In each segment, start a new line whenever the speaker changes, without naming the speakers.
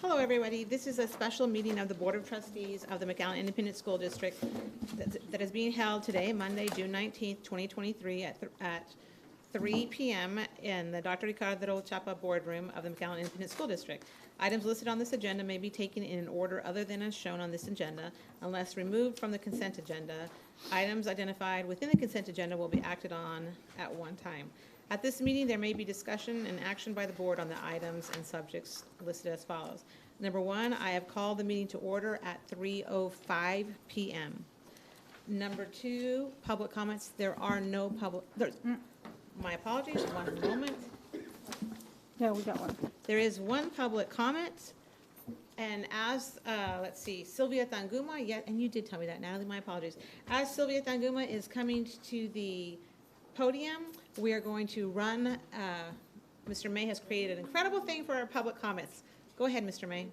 Hello, everybody. This is a special meeting of the Board of Trustees of the McAllen Independent School District that is being held today, Monday, June 19th, 2023, at 3 p.m. in the Dr. Ricardo Chapa Boardroom of the McAllen Independent School District. Items listed on this agenda may be taken in an order other than as shown on this agenda, unless removed from the consent agenda. Items identified within the consent agenda will be acted on at one time. At this meeting, there may be discussion and action by the board on the items and subjects listed as follows. Number one, I have called the meeting to order at 3:05 p.m. Number two, public comments. There are no my apologies, one moment.
Yeah, we got one.
There is one public comment, and as, let's see, Sylvia Tanguma, and you did tell me that, Natalie, my apologies. As Sylvia Tanguma is coming to the podium, we are going to run, Mr. May has created an incredible thing for our public comments. Go ahead, Mr. May.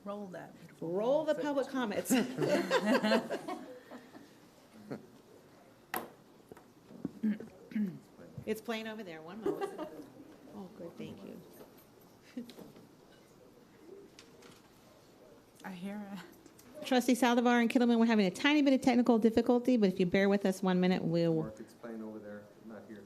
Roll that.
Roll the public comments. It's playing over there, one moment. Oh, good, thank you.
I hear it.
Trustee Saldivar and Kittleman, we're having a tiny bit of technical difficulty, but if you bear with us 1 minute, we'll.
Mark, explain over there, not here.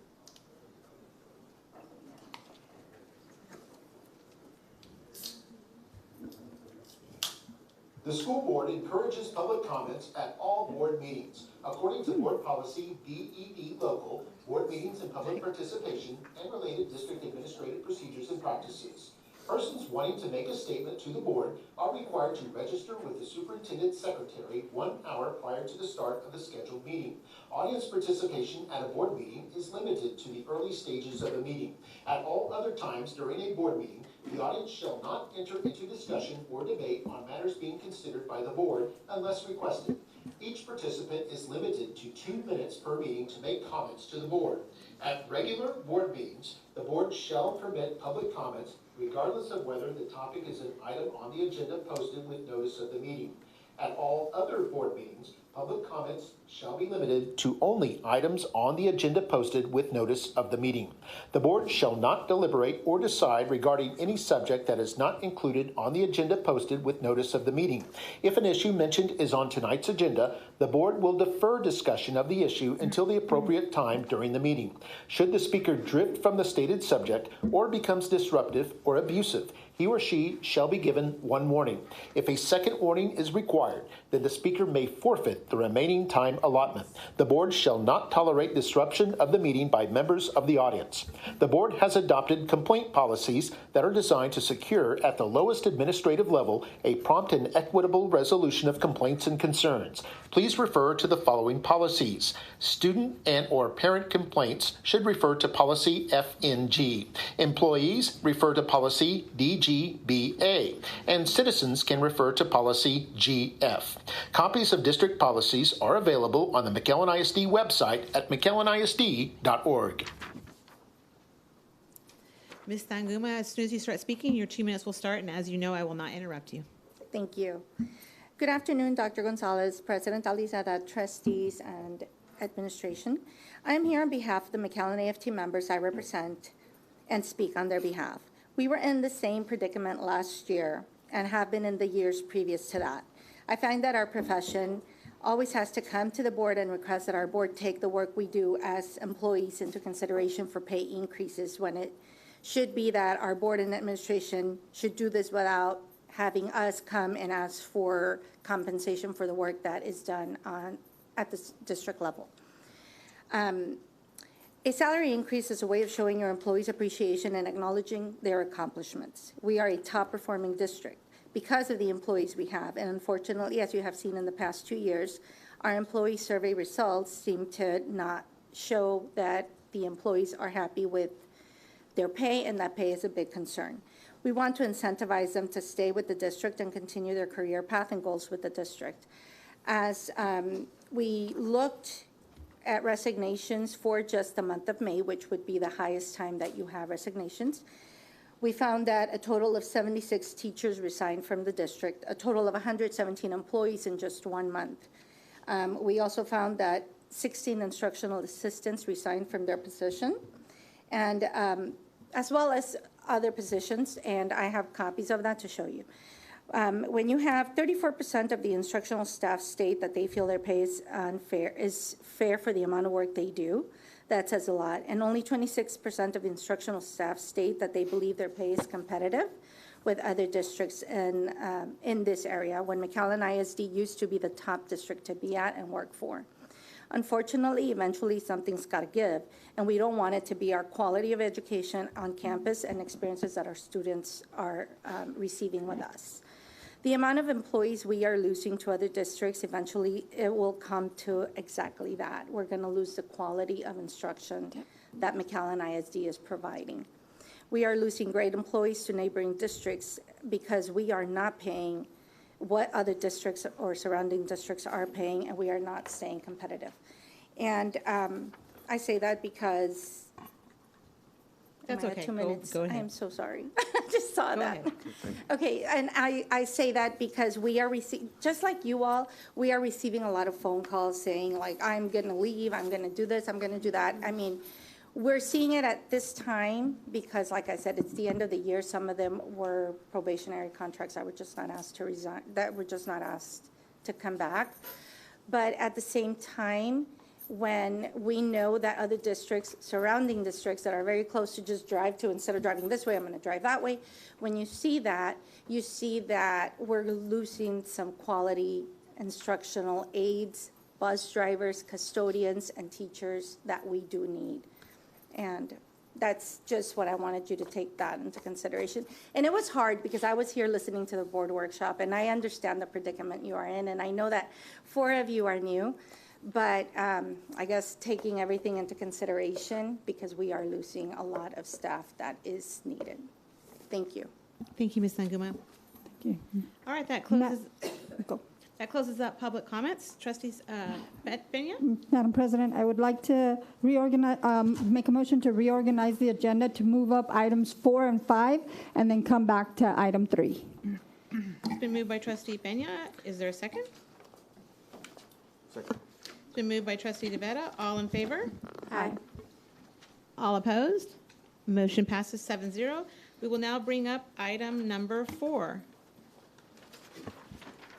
The school board encourages public comments at all board meetings. According to board policy BED local, board meetings and public participation and related district administrative procedures and practices. Persons wanting to make a statement to the board are required to register with the superintendent's secretary 1 hour prior to the start of the scheduled meeting. Audience participation at a board meeting is limited to the early stages of the meeting. At all other times during a board meeting, the audience shall not enter into discussion or debate on matters being considered by the board unless requested. Each participant is limited to 2 minutes per meeting to make comments to the board. At regular board meetings, the board shall permit public comments regardless of whether the topic is an item on the agenda posted with notice of the meeting. At all other board meetings, public comments shall be limited to only items on the agenda posted with notice of the meeting. The board shall not deliberate or decide regarding any subject that is not included on the agenda posted with notice of the meeting. If an issue mentioned is on tonight's agenda, the board will defer discussion of the issue until the appropriate time during the meeting. Should the speaker drift from the stated subject or becomes disruptive or abusive, he or she shall be given one warning. If a second warning is required, then the speaker may forfeit the remaining time allotment. The board shall not tolerate disruption of the meeting by members of the audience. The board has adopted complaint policies that are designed to secure at the lowest administrative level a prompt and equitable resolution of complaints and concerns. Please refer to the following policies. Student and or parent complaints should refer to policy FNG. Employees refer to policy DGBA, and citizens can refer to policy GF. Copies of district policies are available on the McAllen ISD website at McAllenISD.org.
Ms. Tanguma, as soon as you start speaking, your 2 minutes will start, and as you know, I will not interrupt you.
Thank you. Good afternoon, Dr. Gonzalez, President Alizada, trustees, and administration. I am here on behalf of the McAllen AFT members I represent and speak on their behalf. We were in the same predicament last year and have been in the years previous to that. I find that our profession always has to come to the board and request that our board take the work we do as employees into consideration for pay increases, when it should be that our board and administration should do this without having us come and ask for compensation for the work that is done at the district level. A salary increase is a way of showing your employees appreciation and acknowledging their accomplishments. We are a top-performing district because of the employees we have, and unfortunately, as you have seen in the past 2 years, our employee survey results seem to not show that the employees are happy with their pay, and that pay is a big concern. We want to incentivize them to stay with the district and continue their career path and goals with the district. As we looked at resignations for just the month of May, which would be the highest time that you have resignations, we found that a total of 76 teachers resigned from the district, a total of 117 employees in just 1 month. We also found that 16 instructional assistants resigned from their position, and as well as other positions, and I have copies of that to show you. When you have 34% of the instructional staff state that they feel their pay is fair for the amount of work they do, that says a lot. And only 26% of the instructional staff state that they believe their pay is competitive with other districts in this area, when McAllen ISD used to be the top district to be at and work for. Unfortunately, eventually something's got to give, and we don't want it to be our quality of education on campus and experiences that our students are receiving with us. The amount of employees we are losing to other districts, eventually it will come to exactly that. We're going to lose the quality of instruction that McAllen ISD is providing. We are losing great employees to neighboring districts because we are not paying what other districts or surrounding districts are paying, and we are not staying competitive. And I say that because
That's
am I at
okay.
2 minutes?
Go ahead.
I am so sorry. I just saw
Go
that.
ahead.
Okay, and I say that because we are just like you all, we are receiving a lot of phone calls saying like, I'm gonna leave, I'm gonna do this, I'm gonna do that. I mean, we're seeing it at this time because, like I said, it's the end of the year. Some of them were probationary contracts that were just not asked to resign, that were just not asked to come back. But at the same time, when we know that other districts, surrounding districts that are very close to just drive to, instead of driving this way, I'm going to drive that way. When you see that we're losing some quality instructional aides, bus drivers, custodians, and teachers that we do need. And that's just what I wanted you to take that into consideration. And it was hard because I was here listening to the board workshop, and I understand the predicament you are in, and I know that 4 of you are new. But I guess taking everything into consideration, because we are losing a lot of staff that is needed. Thank you.
Thank you, Ms. Sanguma.
Thank you.
All right, that
Go.
closes up public comments. Trustees Peña?
Madam President, I would like to reorganize, make a motion to reorganize the agenda to move up items 4 and 5, and then come back to item 3.
It's been moved by trustee Peña. Is there a second?
Second.
It's been moved by trustee DeVetta. All in favor?
Aye.
All opposed? Motion passes 7-0. We will now bring up item number 4.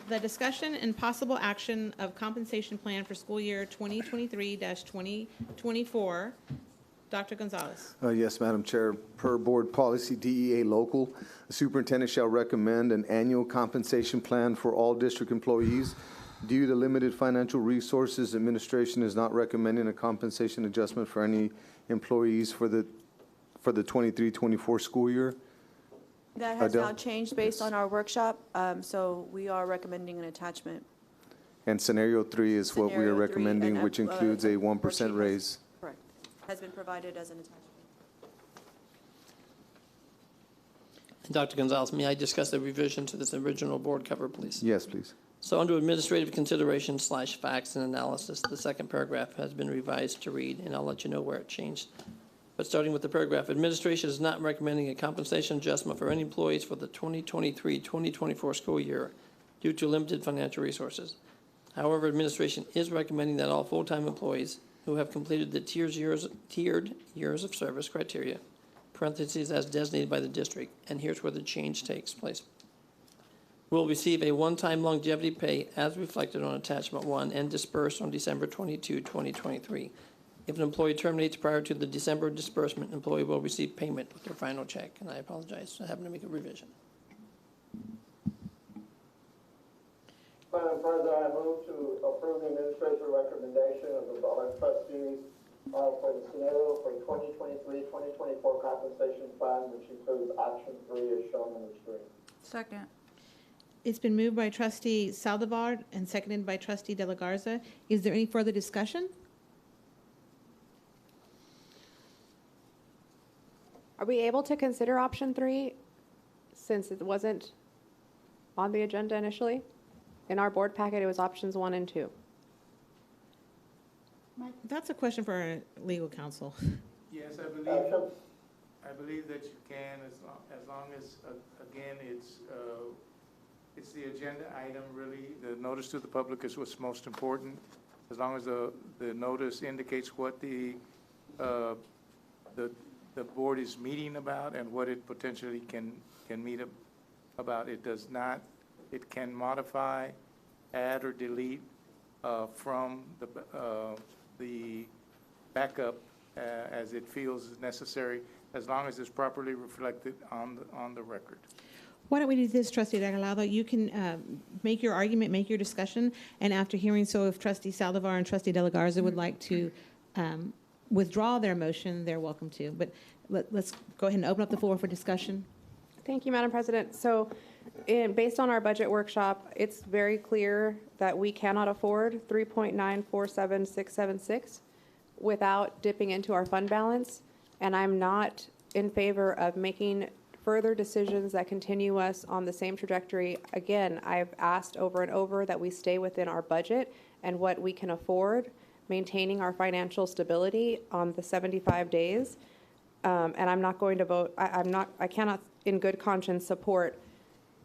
The discussion and possible action of compensation plan for school year 2023-2024. Dr. Gonzalez.
Yes, Madam Chair. Per Board Policy DEA Local, the superintendent shall recommend an annual compensation plan for all district employees. Due to limited financial resources, administration is not recommending a compensation adjustment for any employees for the 23-24 school year.
That has
Adele?
now changed based on our workshop, so we are recommending an attachment.
And scenario 3 is what we are
Scenario 3,
recommending,
and,
which includes a 1%
worksheet has-
raise.
Correct. Has been provided as an attachment.
Dr. Gonzalez, may I discuss the revision to this original board cover, please?
Yes, please.
So under administrative consideration / facts and analysis, the second paragraph has been revised to read, and I'll let you know where it changed. But starting with the paragraph, administration is not recommending a compensation adjustment for any employees for the 2023-2024 school year due to limited financial resources. However, administration is recommending that all full-time employees who have completed the tiered years of service criteria, parentheses as designated by the district, and here's where the change takes place, will receive a one-time longevity pay as reflected on attachment 1 and dispersed on December 22, 2023. If an employee terminates prior to the December disbursement, employee will receive payment with their final check. And I apologize for having to make a revision.
Madam President, I move to approve the administrative recommendation of the Board of Trustees for the scenario for 2023-2024 compensation plan, which includes option 3 as shown on the screen.
Second.
It's been moved by trustee Saldivar and seconded by trustee De La Garza. Is there any further discussion?
Are we able to consider option 3 since it wasn't on the agenda initially? In our board packet, it was options 1 and 2.
That's a question for our legal counsel.
Yes, I believe that you can, as long as, again, it's the agenda item, really. The notice to the public is what's most important. As long as the notice indicates what the the board is meeting about and what it potentially can meet about. It does not, it can modify, add or delete from the backup as it feels necessary, as long as it's properly reflected on the record.
Why don't we do this, Trustee Regalado? You can make your argument, make your discussion, and after hearing so, if Trustee Saldivar and Trustee De La Garza would like to withdraw their motion, they're welcome to. But let's go ahead and open up the floor for discussion.
Thank you, Madam President. So, based on our budget workshop, it's very clear that we cannot afford 3.947676 without dipping into our fund balance, and I'm not in favor of making further decisions that continue us on the same trajectory. Again, I've asked over and over that we stay within our budget and what we can afford, maintaining our financial stability on the 75 days. And I'm not going to vote, I cannot in good conscience support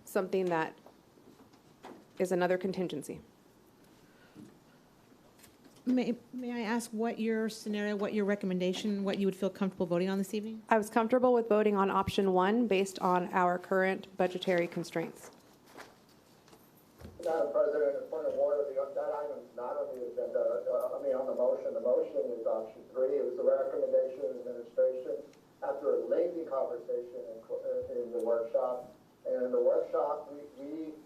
something that is another contingency.
May I ask what your scenario, what your recommendation, what you would feel comfortable voting on this evening?
I was comfortable with voting on option 1 based on our current budgetary constraints.
Madam President, a point of order, that item's not on the agenda, on the motion. The motion is option 3. It was the recommendation of the administration after a lengthy conversation in the workshop. And in the workshop, we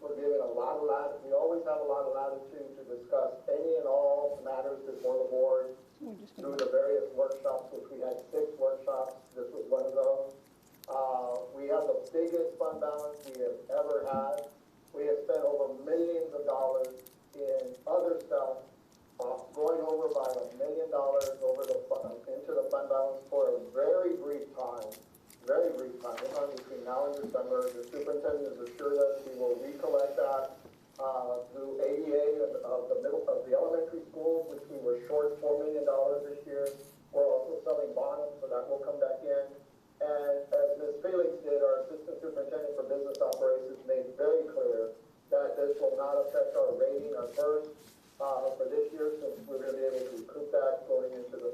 were given a lot of latitude. We always have a lot of latitude to discuss any and all matters before the board through the various workshops, which we had 6 workshops. This was one of those. We have the biggest fund balance we have ever had. We have spent over millions of dollars in other stuff, going over by $1 million over into the fund balance for a very brief time. Very brief time, between now and December. The superintendent has assured us we will recollect that through ADA of the elementary schools, which we were short $4 million this year. We're also selling bonds, so that will come back in. And as Ms. Felix did, our assistant superintendent for business operations made very clear that this will not affect our rating, our first for this year, since we're going to be able to recoup that going into the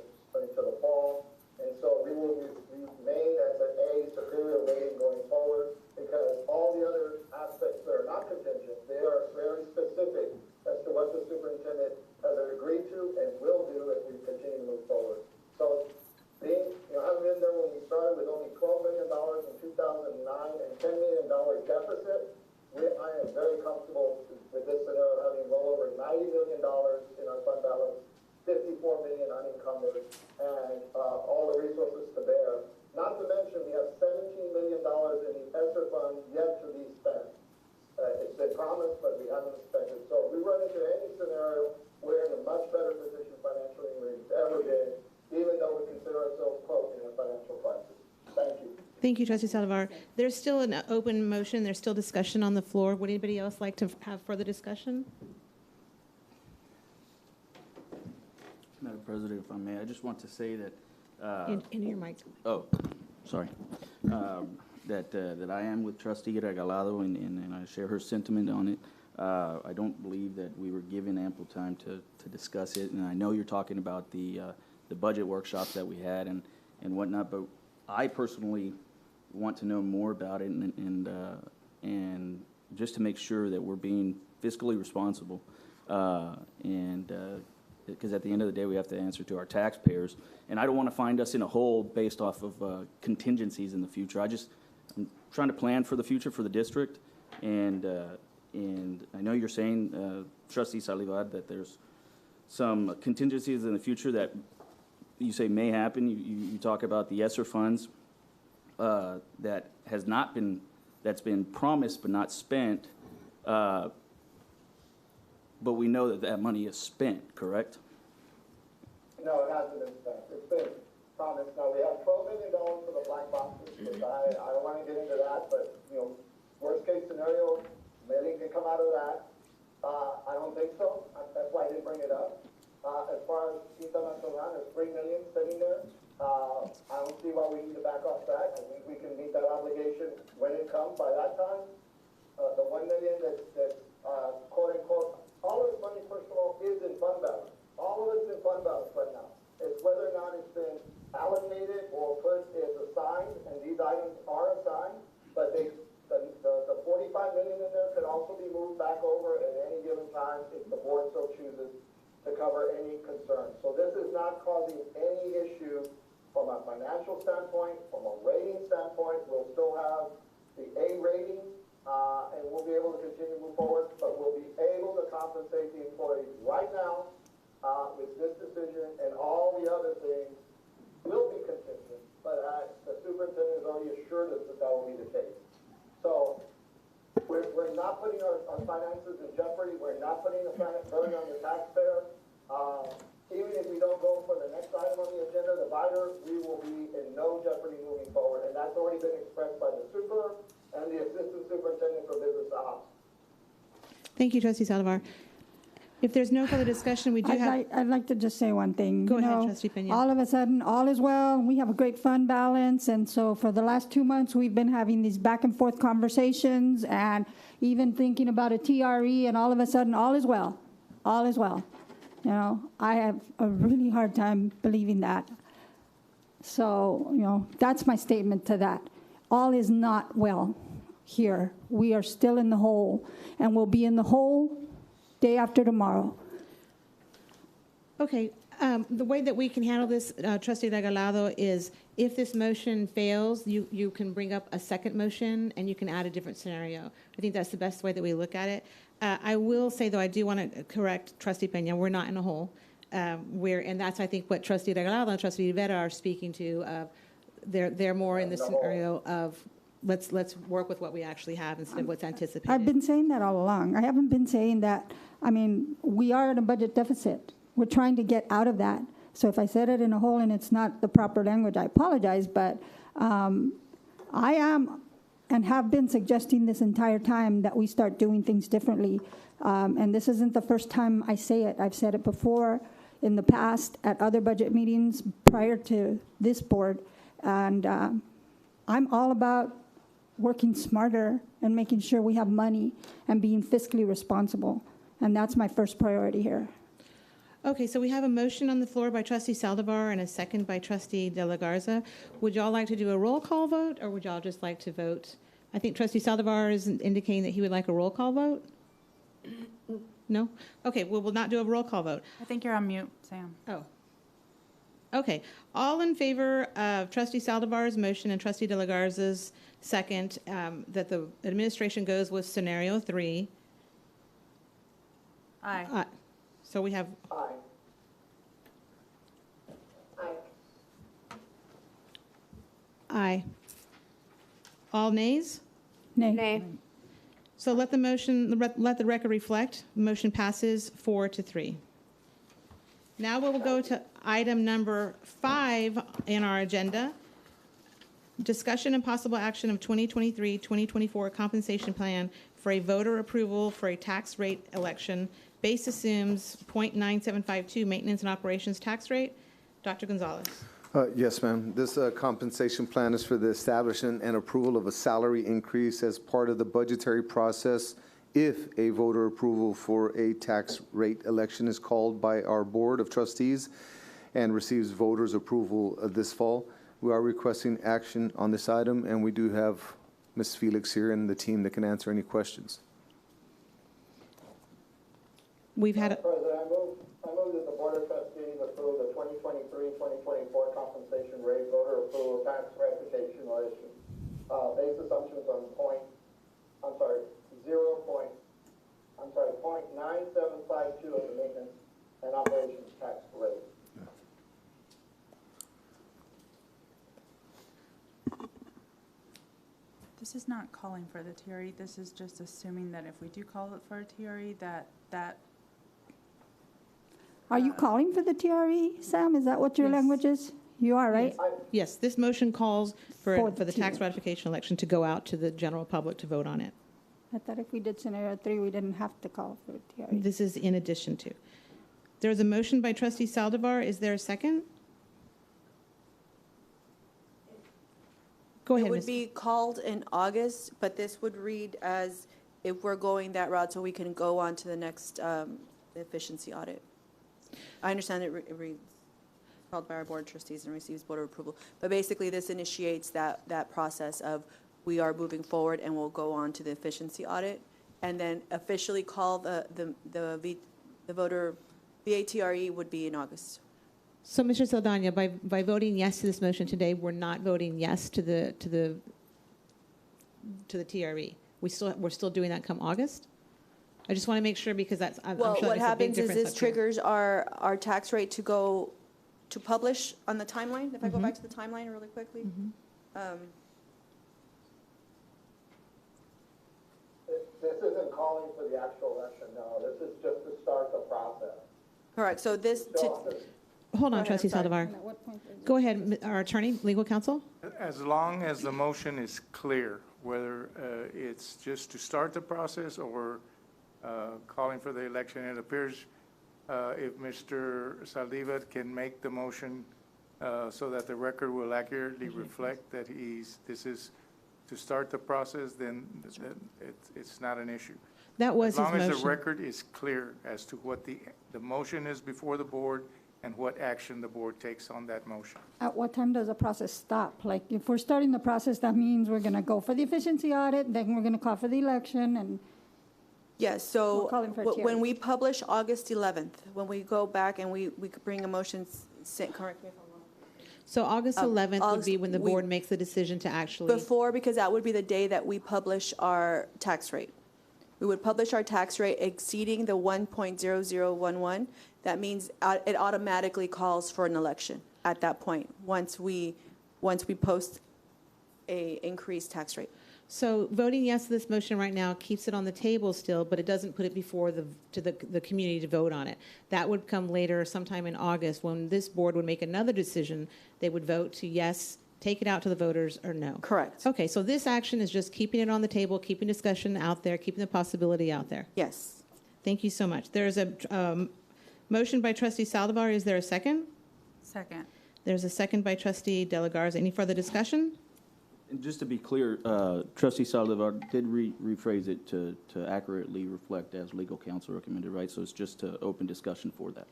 fall. And so we will remain as an A superior rating going forward, because all the other aspects that are not contingent, they are very specific as to what the superintendent has agreed to and will do as we continue to move forward. So having been there when we started with only $12 million in 2009 and $10 million deficit, I am very comfortable with this scenario, having well over $90 million in our fund balance, 54 million unencumbered, and all the resources to bear. Not to mention, we have $17 million in the ESSER fund yet to be spent. It's been promised, but we haven't spent it. So if we run into any scenario, we're in a much better position financially than we've ever been, even though we consider ourselves, quote, in a financial crisis. Thank you.
Thank you, Trustee Saldivar. There's still an open motion. There's still discussion on the floor. Would anybody else like to have further discussion?
Madam President, if I may, I just want to say that.
Into your mic.
Oh, sorry. That I am with Trustee Regalado, and I share her sentiment on it. I don't believe that we were given ample time to discuss it, and I know you're talking about the budget workshops that we had and whatnot, but I personally want to know more about it and just to make sure that we're being fiscally responsible, because at the end of the day, we have to answer to our taxpayers. And I don't want to find us in a hole based off of contingencies in the future. I'm trying to plan for the future for the district. And I know you're saying, Trustee Saldivar, that there's some contingencies in the future that you say may happen. You talk about the ESSER funds that's been promised but not spent. But we know that money is spent, correct?
No, it hasn't been spent. It's been promised. Now, we have $12 million for the black boxes, which I don't want to get into that, but, worst case scenario, maybe can come out of that. I don't think so. That's why I didn't bring it up. As far as Quinta Nacional, there's $3 million sitting there. I don't see why we need to back off that. I think we can meet that obligation when it comes by that time. The $1 million that's quote unquote, all of this money, first of all, is in fund balance. All of it's in fund balance right now. It's whether or not it's been allocated or put as a time if the board so chooses to cover any concerns. So this is not causing any issue from a financial standpoint, from a rating standpoint. We'll still have the A rating, and we'll be able to continue to move forward, but we'll be able to compensate the employees right now with this decision, and all the other things will be contingent, but the superintendent has already assured us that that will be the case. So we're not putting our finances in jeopardy. We're not putting the burden on the taxpayer. Even if we don't go for the next item on the agenda, the VIDR, we will be in no jeopardy moving forward. And that's already been expressed by the super and the assistant superintendent for business ops.
Thank you, Trustee Saldivar. If there's no further discussion, we do have.
I'd like to just say one thing.
Go
You
ahead,
know,
Trustee Peña.
All of a sudden, all is well. We have a great fund balance. And so for the last 2 months, we've been having these back and forth conversations and even thinking about a TRE, and all of a sudden, all is well. All is well. You know, I have a really hard time believing that. So, you know, that's my statement to that. All is not well here. We are still in the hole, and we'll be in the hole day after tomorrow.
Okay, the way that we can handle this, Trustee Regalado, is if this motion fails, you can bring up a second motion and you can add a different scenario. I think that's the best way that we look at it. I will say, though, I do want to correct Trustee Peña, we're not in a hole. And that's, I think, what Trustee Regalado and Trustee Rivera are speaking to. They're more in the scenario of let's work with what we actually have instead of what's anticipated.
I've been saying that all along. I haven't been saying that. I mean, we are in a budget deficit. We're trying to get out of that. So if I said it in a hole and it's not the proper language, I apologize. But I am and have been suggesting this entire time that we start doing things differently. And this isn't the first time I say it. I've said it before in the past at other budget meetings prior to this board. And I'm all about working smarter and making sure we have money and being fiscally responsible. And that's my first priority here.
Okay, so we have a motion on the floor by Trustee Saldivar and a second by Trustee De La Garza. Would y'all like to do a roll call vote, or would y'all just like to vote? I think Trustee Saldivar is indicating that he would like a roll call vote. No? Okay, well, we'll not do a roll call vote.
I think you're on mute, Sam.
Oh. Okay, all in favor of Trustee Saldivar's motion and Trustee De La Garza's second, that the administration goes with scenario 3.
Aye.
So we have.
Aye.
Aye. All nays?
Nay.
Nay.
So let the record reflect. Motion passes 4-3. Now we will go to item number 5 in our agenda. Discussion and possible action of 2023-2024 compensation plan for a voter approval for a tax rate election. Base assumes .9752 maintenance and operations tax rate. Dr. Gonzalez.
Yes, ma'am. This compensation plan is for the establishment and approval of a salary increase as part of the budgetary process if a voter approval for a tax rate election is called by our Board of Trustees and receives voters' approval this fall. We are requesting action on this item, and we do have Ms. Felix here and the team that can answer any questions.
We've had.
President, I move that the Board of Trustees approve the 2023-2024 compensation rate voter approval tax ratification election. Base assumptions on .9752 of the maintenance and operations tax rate.
This is not calling for the TRE. This is just assuming that if we do call it for a TRE, that.
Are you calling for the TRE, Sam? Is that what your
Yes.
language is? You are, right?
Yes, this motion calls for
For
the
the
tax
TRE.
ratification election to go out to the general public to vote on it.
I thought if we did scenario 3, we didn't have to call for a TRE.
This is in addition to. There's a motion by Trustee Saldivar. Is there a second? Go ahead,
It would
Ms.
be called in August, but this would read as if we're going that route so we can go on to the next efficiency audit. I understand it reads called by our board of trustees and receives board approval. But basically, this initiates that process of we are moving forward and we'll go on to the efficiency audit. and then officially call the voter VATRE would be in August.
So, Mr. Saldana, by voting yes to this motion today, we're not voting yes to the TRE. We're still doing that come August? I just want to make sure, because I'm
Well,
sure
what
that's a big
happens is
difference
this
up here.
triggers our tax rate to publish on the timeline. If I go
Mm-hmm.
back to the timeline really quickly.
This isn't calling for the actual election, no. This is just to start the process.
Correct, so this,
So,
Hold
Go
on,
ahead,
Trustee
I'm sorry.
Saldivar. Go ahead, our attorney, legal counsel.
As long as the motion is clear, whether it's just to start the process or calling for the election, it appears if Mr. Saldivar can make the motion so that the record will accurately reflect that this is to start the process, then it's not an issue.
That was
As
his
long as the
motion.
record is clear as to what the motion is before the board and what action the board takes on that motion.
At what time does the process stop? Like, if we're starting the process, that means we're going to go for the efficiency audit, then we're going to call for the election, and
yes, so
We're calling for a
when
hearing.
we publish August 11th, when we go back and we could bring a motion, correct me if I'm wrong.
So August 11th would be when the
we-
board makes the decision to actually,
Before, because that would be the day that we publish our tax rate. We would publish our tax rate exceeding the 1.0011. That means it automatically calls for an election at that point, once we post a increased tax rate.
so voting yes to this motion right now keeps it on the table still, but it doesn't put it before the community to vote on it. That would come later, sometime in August, when this board would make another decision. They would vote to yes, take it out to the voters, or no.
Correct.
Okay, so this action is just keeping it on the table, keeping discussion out there, keeping the possibility out there.
Yes.
Thank you so much. There's a motion by Trustee Saldivar. Is there a second?
Second.
There's a second by Trustee De La Garza. Any further discussion?
And just to be clear, Trustee Saldivar did rephrase it to accurately reflect as legal counsel recommended, right? So it's just to open discussion for that,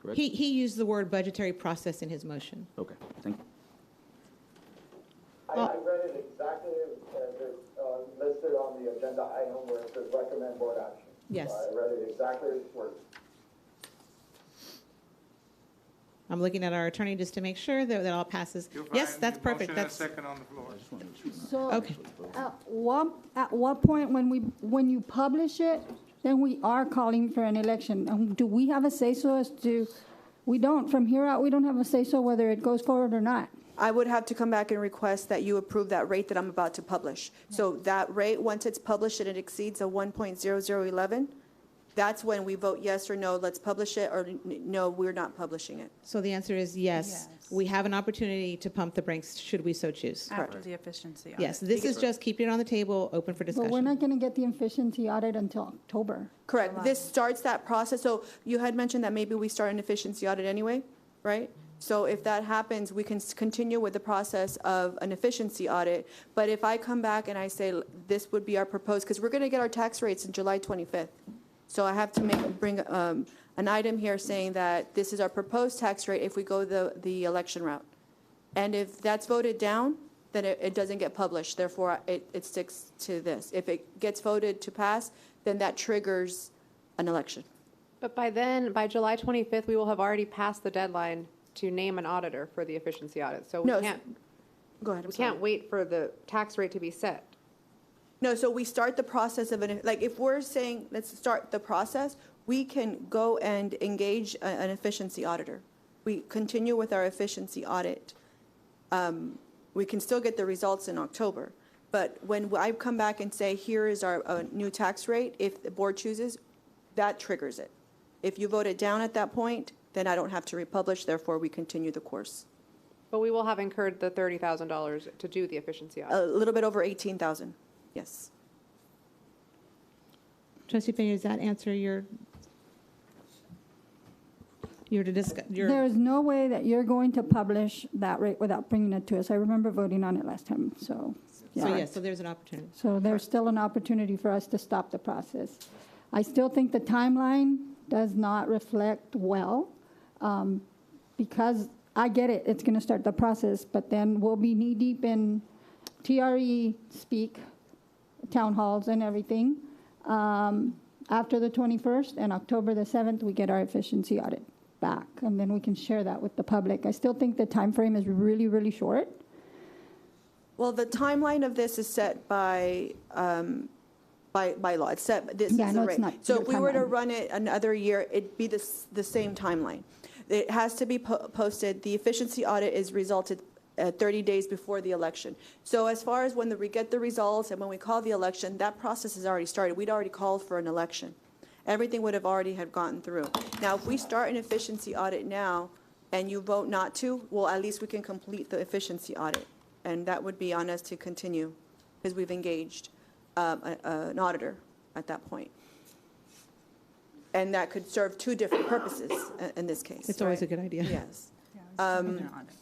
correct?
He used the word budgetary process in his motion.
Okay, thank you.
I read it exactly as it's listed on the agenda item where it says recommend board action.
Yes.
I read it exactly as it's worded.
I'm looking at our attorney just to make sure that all passes.
You'll
Yes,
find
that's
the
perfect.
motion and a
That's,
second on the floor.
I just want to make sure.
so
okay.
at what point when you publish it, then we are calling for an election? Do we have a say-so as to, we don't, from here out, we don't have a say-so whether it goes forward or not?
I would have to come back and request that you approve that rate that I'm about to publish. So that rate, once it's published and it exceeds a 1.0011, that's when we vote yes or no, let's publish it, or no, we're not publishing it.
So the answer is yes.
Yes.
We have an opportunity to pump the brakes should we so choose.
After the efficiency audit.
Yes, this is just keeping it on the table, open for
But we're
discussion.
not going to get the efficiency audit until October.
Correct. This starts that process. So you had mentioned that maybe we start an efficiency audit anyway, right? So if that happens, we can continue with the process of an efficiency audit. But if I come back and I say this would be our proposed, because we're going to get our tax rates in July 25th. So I have to bring an item here saying that this is our proposed tax rate if we go the election route. And if that's voted down, then it doesn't get published. Therefore, it sticks to this. If it gets voted to pass, then that triggers an election.
But by then, by July 25th, we will have already passed the deadline to name an auditor for the efficiency audit. So
No,
we can't,
Go ahead. I'm
we
sorry.
can't wait for the tax rate to be set.
No, so we start the process of like, if we're saying, let's start the process, we can go and engage an efficiency auditor. We continue with our efficiency audit. We can still get the results in October. But when I come back and say, here is our new tax rate, if the board chooses, that triggers it. If you vote it down at that point, then I don't have to republish, therefore we continue the course.
But we will have incurred the $30,000 to do the efficiency audit.
A little bit over 18,000, yes.
Trustee Peña, does that answer your to discuss,
There is no way that you're going to publish that rate without bringing it to us. I remember voting on it last time, so.
so
yeah.
yes, so there's an opportunity.
So there's still an opportunity for us to stop the process. I still think the timeline does not reflect well, because I get it, it's going to start the process, but then we'll be knee-deep in TRE speak, town halls and everything. after the 21st, and October the 7th, we get our efficiency audit back, and then we can share that with the public. I still think the time frame is really, really short.
Well, the timeline of this is set by law. It's set, this is
Yeah,
the
no, it's
rate.
not
So
your
if we were to
timeline.
run it another year, it'd be the same timeline. It has to be posted. The efficiency audit is resulted 30 days before the election. So as far as when we get the results and when we call the election, that process has already started. We'd already called for an election. Everything would have already had gotten through. Now, if we start an efficiency audit now and you vote not to, well, at least we can complete the efficiency audit. And that would be on us to continue because we've engaged an auditor at that point. And that could serve two different purposes in this case.
It's always a
right?
good idea.
Yes.
Yeah, it's in their audit.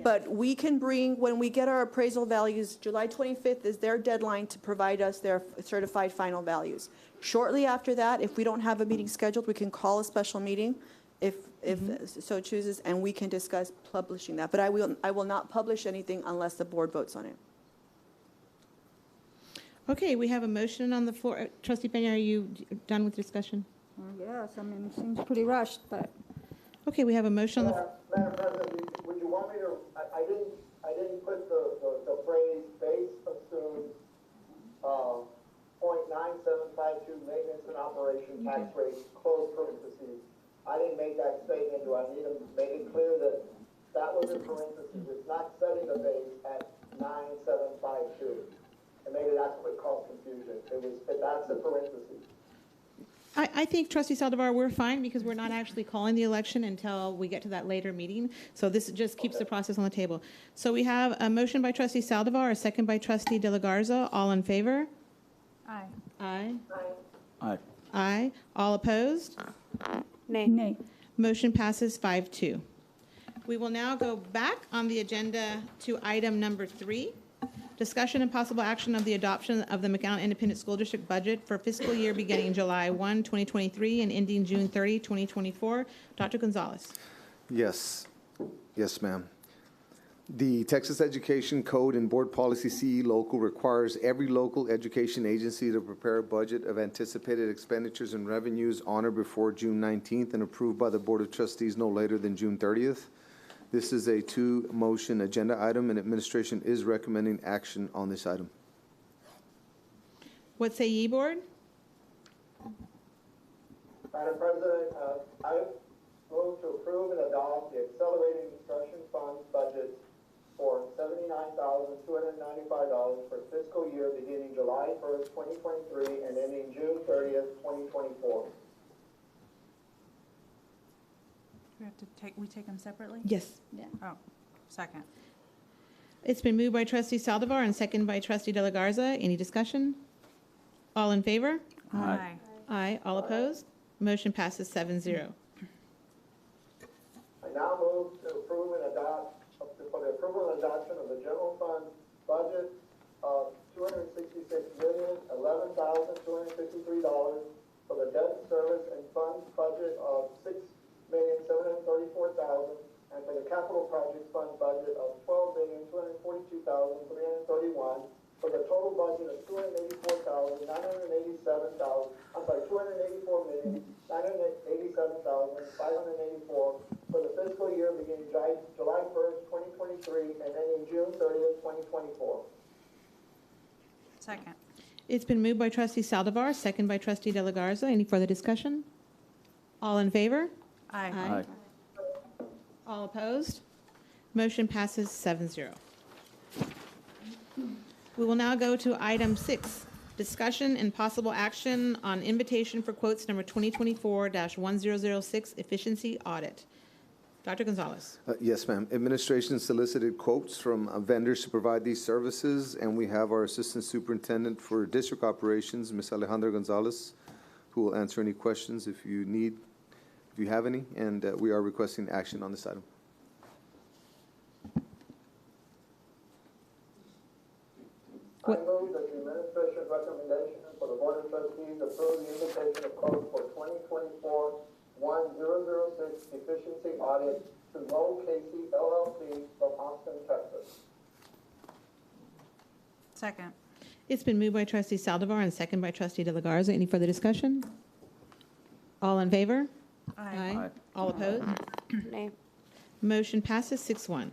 But we can bring, when we get our appraisal values, July 25th is their deadline to provide us their certified final values. Shortly after that, if we don't have a meeting scheduled, we can call a special meeting if so chooses, and we can discuss publishing that. But I will not publish anything unless the board votes on it.
Okay, we have a motion on the floor. Trustee Peña, are you done with discussion?
Yes, I mean, it seems pretty rushed, but
Okay, we have a motion on the,
Madam President, would you want me to, I didn't put the phrase base assumed, .9752 maintenance and operation tax rate, close parentheses. I didn't make that statement. Do I need to make it clear that that was in parentheses? It's not setting the base at 9752. And maybe that's what caused confusion. That's the parentheses.
I think Trustee Saldivar, we're fine because we're not actually calling the election until we get to that later meeting. So this just keeps the process on the table. So we have a motion by Trustee Saldivar, a second by Trustee De La Garza. All in favor?
Aye.
Aye.
Aye.
Aye. All opposed?
Nay.
nay.
Motion passes 5-2. We will now go back on the agenda to item number 3. Discussion and possible action of the adoption of the McAllen Independent School District budget for fiscal year beginning July 1, 2023 and ending June 30, 2024. Dr. Gonzalez.
Yes. Yes, ma'am. The Texas Education Code and Board Policy CE Local requires every local education agency to prepare a budget of anticipated expenditures and revenues on or before June 19th and approved by the Board of Trustees no later than June 30th. This is a two-motion agenda item, and administration is recommending action on this item.
What say ye, Board?
Madam President, I move to approve and adopt the Accelerated Construction Fund budget for $79,295 for fiscal year beginning July 1st, 2023 and ending June 30th, 2024.
We have to take them separately?
Yes.
Oh, second.
It's been moved by Trustee Saldivar and seconded by Trustee De La Garza. Any discussion? All in favor?
Aye.
Aye. All opposed? Motion passes 7-0.
I now move to approve and adopt, for the approval and adoption of the general fund budget of $266,011,253 for the debt service and funds budget of $6,734,000 and for the capital projects fund budget of $12,242,331 for the total budget of $284,584 for the fiscal year beginning July 1st, 2023 and ending June 30th, 2024.
Second.
It's been moved by Trustee Saldivar, seconded by Trustee De La Garza. Any further discussion? All in favor?
Aye.
Aye.
All opposed? Motion passes 7-0. We will now go to item 6, discussion and possible action on invitation for quotes number 2024-1006 efficiency audit. Dr. Gonzalez.
Yes, ma'am. Administration solicited quotes from vendors to provide these services, and we have our Assistant Superintendent for District Operations, Ms. Alejandra Gonzalez, who will answer any questions if you have any, and we are requesting action on this item.
I move that the administration's recommendation for the Board of Trustees approve the invitation of quotes for 2024-1006 efficiency audit to Low Casey LLC from Austin, Texas.
Second.
It's been moved by trustee Saldivar and second by trustee De La Garza. Any further discussion? All in favor?
Aye.
All opposed?
Nay.
Motion passes 6-1.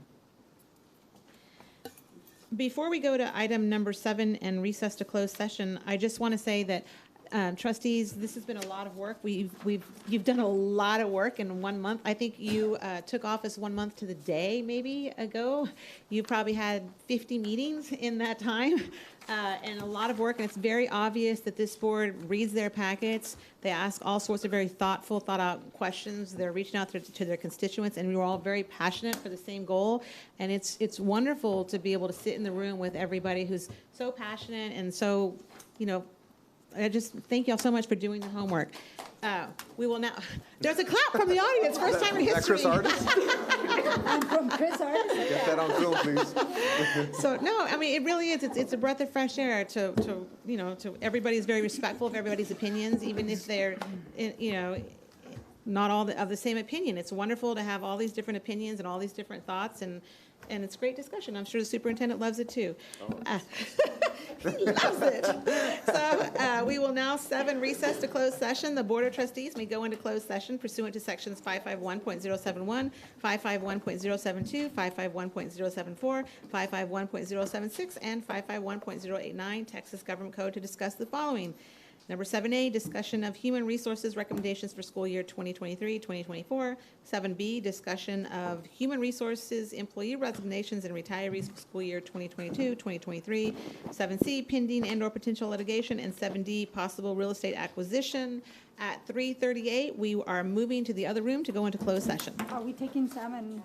Before we go to item number 7 and recess to closed session, I just want to say that trustees, this has been a lot of work. You've done a lot of work in 1 month. I think you took office 1 month to the day maybe ago. You probably had 50 meetings in that time and a lot of work. And it's very obvious that this board reads their packets. They ask all sorts of very thoughtful, thought out questions. They're reaching out to their constituents, and we're all very passionate for the same goal. And it's wonderful to be able to sit in the room with everybody who's so passionate and so, I just thank y'all so much for doing the homework. We will now, there's a clap from the audience, first time in
Is that
history.
Chris Artist?
From Chris Artist.
Get that on film, please.
So, no, I mean, it really is, it's a breath of fresh air to everybody's very respectful of everybody's opinions, even if they're, not all of the same opinion. It's wonderful to have all these different opinions and all these different thoughts, and it's great discussion. I'm sure the superintendent loves it too. He loves it. So we will now 7 recess to closed session. The Board of Trustees may go into closed session pursuant to sections 551.071, 551.072, 551.074, 551.076, and 551.089 Texas Government Code to discuss the following. Number 7A, discussion of human resources recommendations for school year 2023-2024. 7B, discussion of human resources employee resignations and retirees for school year 2022-2023. 7C, pending and/or potential litigation. And 7D, possible real estate acquisition. At 3:38, we are moving to the other room to go into closed session.
Are we taking Sam and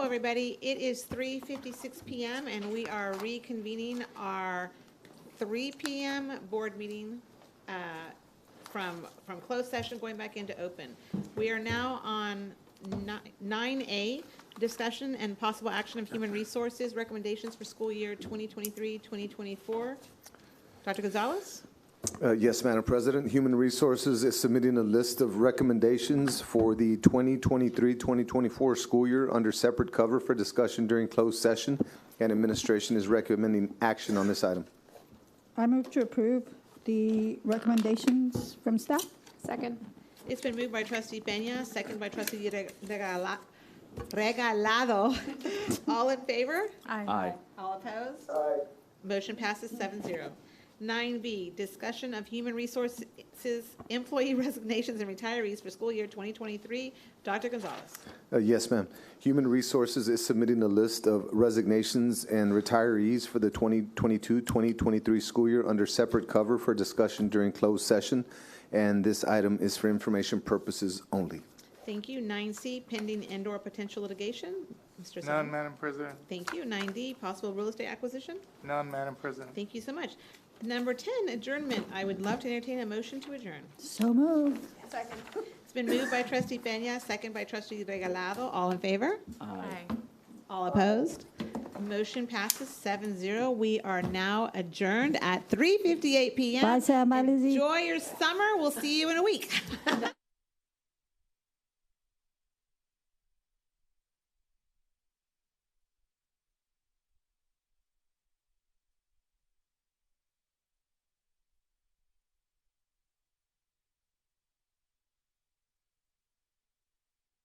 everybody. It is 3:56 PM, and we are reconvening our 3 PM board meeting from closed session, going back into open. We are now on 9A, discussion and possible action of human resources recommendations for school year 2023-2024. Dr. Gonzalez?
Yes, Madam President. Human Resources is submitting a list of recommendations for the 2023-2024 school year under separate cover for discussion during closed session, and administration is recommending action on this item.
I move to approve the recommendations from staff.
Second.
It's been moved by trustee Peña, second by trustee Regalado. All in favor?
Aye.
All opposed?
Aye.
Motion passes 7-0. 9B, discussion of human resources, employee resignations and retirees for school year 2023. Dr. Gonzalez.
Yes, ma'am. Human Resources is submitting a list of resignations and retirees for the 2022-2023 school year under separate cover for discussion during closed session, and this item is for information purposes only.
Thank you. 9C, pending and/or potential litigation. Mr.
None,
Simon.
Madam President.
Thank you. 9D, possible real estate acquisition.
None, Madam President.
Thank you so much. Number 10, adjournment. I would love to entertain a motion to adjourn.
So moved.
Second. It's been moved by trustee Peña, second by trustee Regalado. All in favor?
Aye.
All opposed? Motion passes 7-0. We are now adjourned at 3:58 PM.
Bye, Sam. Bye, Lizzie.
Enjoy your summer. We'll see you in a week.